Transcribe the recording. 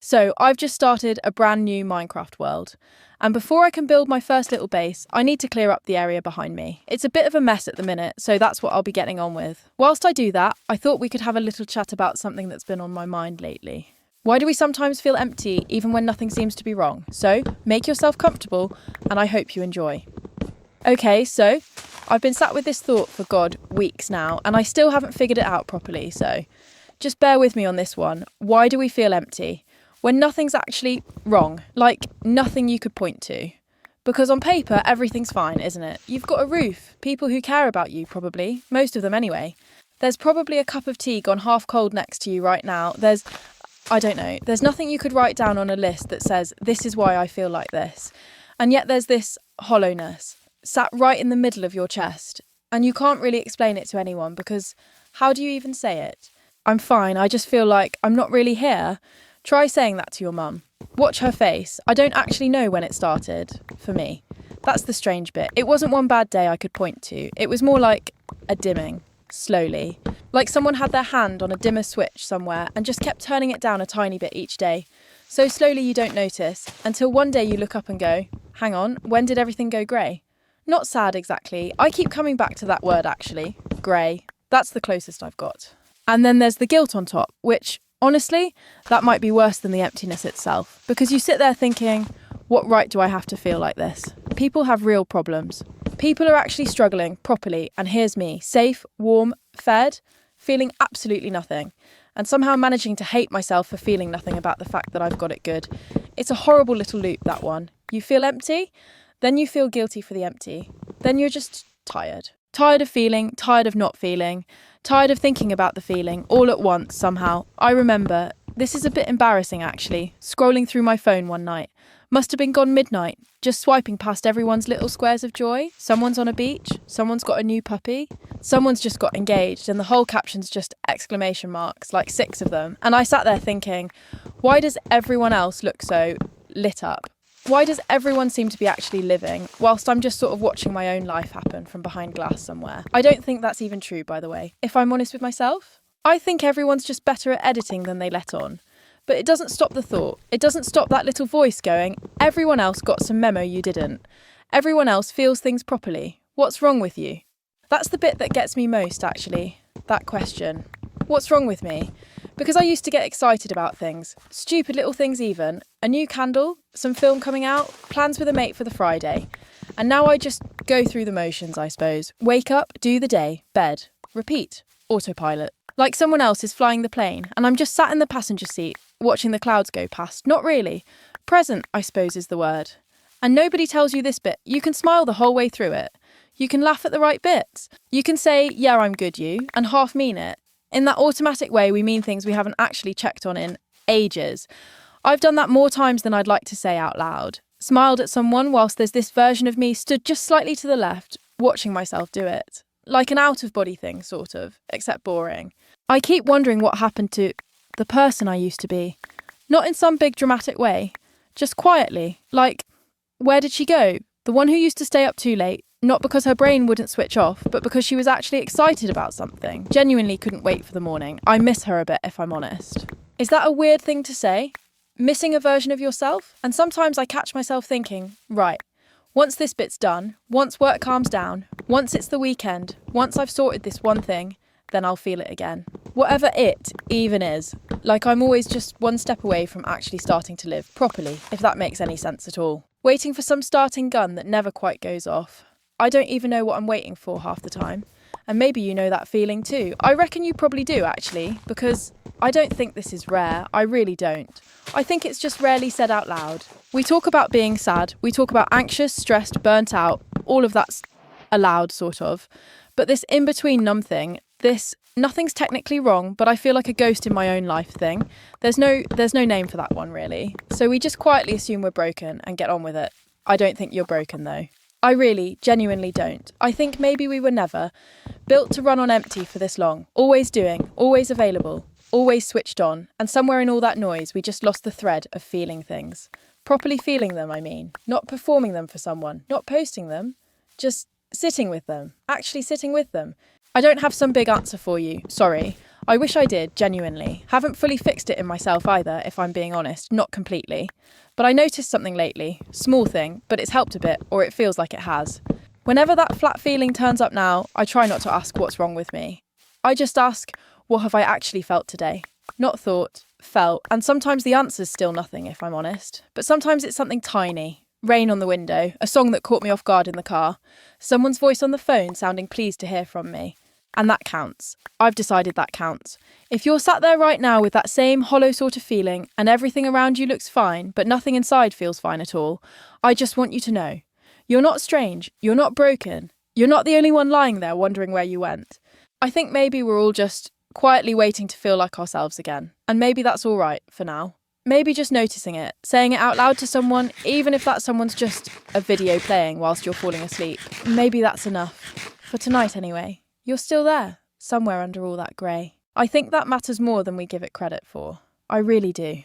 So, I've just started a brand new Minecraft world. And before I can build my first little base, I need to clear up the area behind me. It's a bit of a mess at the minute, so that's what I'll be getting on with. Whilst I do that, I thought we could have a little chat about something that's been on my mind lately. Why do we sometimes feel empty even when nothing seems to be wrong? So, make yourself comfortable, and I hope you enjoy. Okay, so I've been sat with this thought for weeks now, and I still haven't figured it out properly, so just bear with me on this one. Why do we feel empty when nothing's actually wrong, like nothing you could point to? Because on paper, everything's fine, isn't it? You've got a roof, people who care about you probably, most of them anyway. There's probably a cup of tea gone half cold next to you right now. There's nothing you could write down on a list that says, this is why I feel like this. And yet there's this hollowness sat right in the middle of your chest. And you can't really explain it to anyone because how do you even say it? I'm fine, I just feel like I'm not really here. Try saying that to your mum. Watch her face. I don't actually know when it started, for me. That's the strange bit. It wasn't one bad day I could point to. It was more like a dimming, slowly. Like someone had their hand on a dimmer switch somewhere and just kept turning it down a tiny bit each day. So slowly you don't notice, until one day you look up and go, hang on, when did everything go grey? Not sad exactly. I keep coming back to that word actually. Grey. That's the closest I've got. And then there's the guilt on top, which, honestly, that might be worse than the emptiness itself. Because you sit there thinking, what right do I have to feel like this? People have real problems. People are actually struggling properly, and here's me, safe, warm, fed, feeling absolutely nothing. And somehow managing to hate myself for feeling nothing about the fact that I've got it good. It's a horrible little loop, that one. You feel empty, then you feel guilty for the empty. Then you're just tired. Tired of feeling, tired of not feeling, tired of thinking about the feeling, all at once somehow. I remember, this is a bit embarrassing actually, scrolling through my phone one night. Must have been gone midnight, just swiping past everyone's little squares of joy. Someone's on a beach, someone's got a new puppy, someone's just got engaged, and the whole caption's just exclamation marks, like 6 of them. And I sat there thinking, why does everyone else look so lit up? Why does everyone seem to be actually living, whilst I'm just sort of watching my own life happen from behind glass somewhere? I don't think that's even true, by the way, if I'm honest with myself. I think everyone's just better at editing than they let on. But it doesn't stop the thought. It doesn't stop that little voice going, everyone else got some memo you didn't. Everyone else feels things properly. What's wrong with you? That's the bit that gets me most, actually. That question. What's wrong with me? Because I used to get excited about things. Stupid little things even. A new candle, some film coming out, plans with a mate for the Friday. And now I just go through the motions, I suppose. Wake up, do the day, bed, repeat, autopilot. Like someone else is flying the plane, and I'm just sat in the passenger seat, watching the clouds go past. Not really. Present, I suppose, is the word. And nobody tells you this bit. You can smile the whole way through it. You can laugh at the right bits. You can say, yeah, I'm good, you, and half mean it. In that automatic way, we mean things we haven't actually checked on in ages. I've done that more times than I'd like to say out loud. Smiled at someone whilst there's this version of me stood just slightly to the left, watching myself do it. Like an out-of-body thing, sort of, except boring. I keep wondering what happened to the person I used to be. Not in some big dramatic way, just quietly. Like, where did she go? The one who used to stay up too late, not because her brain wouldn't switch off, but because she was actually excited about something. Genuinely couldn't wait for the morning. I miss her a bit, if I'm honest. Is that a weird thing to say? Missing a version of yourself? And sometimes I catch myself thinking, right, once this bit's done, once work calms down, once it's the weekend, once I've sorted this one thing, then I'll feel it again. Whatever it even is. Like I'm always just one step away from actually starting to live properly, if that makes any sense at all. Waiting for some starting gun that never quite goes off. I don't even know what I'm waiting for half the time. And maybe you know that feeling too. I reckon you probably do actually, because I don't think this is rare. I really don't. I think it's just rarely said out loud. We talk about being sad. We talk about anxious, stressed, burnt out. All of that's allowed, sort of. But this in-between numb thing, this nothing's technically wrong, but I feel like a ghost in my own life thing. There's no name for that one, really. So we just quietly assume we're broken and get on with it. I don't think you're broken, though. I really, genuinely don't. I think maybe we were never built to run on empty for this long. Always doing, always available, always switched on. And somewhere in all that noise, we just lost the thread of feeling things. Properly feeling them, I mean. Not performing them for someone. Not posting them. Just sitting with them. Actually sitting with them. I don't have some big answer for you. Sorry. I wish I did, genuinely. Haven't fully fixed it in myself either, if I'm being honest, not completely. But I noticed something lately. Small thing, but it's helped a bit, or it feels like it has. Whenever that flat feeling turns up now, I try not to ask what's wrong with me. I just ask, what have I actually felt today? Not thought, felt, and sometimes the answer's still nothing, if I'm honest. But sometimes it's something tiny. Rain on the window, a song that caught me off guard in the car, someone's voice on the phone sounding pleased to hear from me. And that counts. I've decided that counts. If you're sat there right now with that same hollow sort of feeling and everything around you looks fine, but nothing inside feels fine at all, I just want you to know. You're not strange. You're not broken. You're not the only one lying there wondering where you went. I think maybe we're all just quietly waiting to feel like ourselves again. And maybe that's all right for now. Maybe just noticing it, saying it out loud to someone, even if that someone's just a video playing whilst you're falling asleep. Maybe that's enough. For tonight anyway. You're still there, somewhere under all that grey. I think that matters more than we give it credit for. I really do.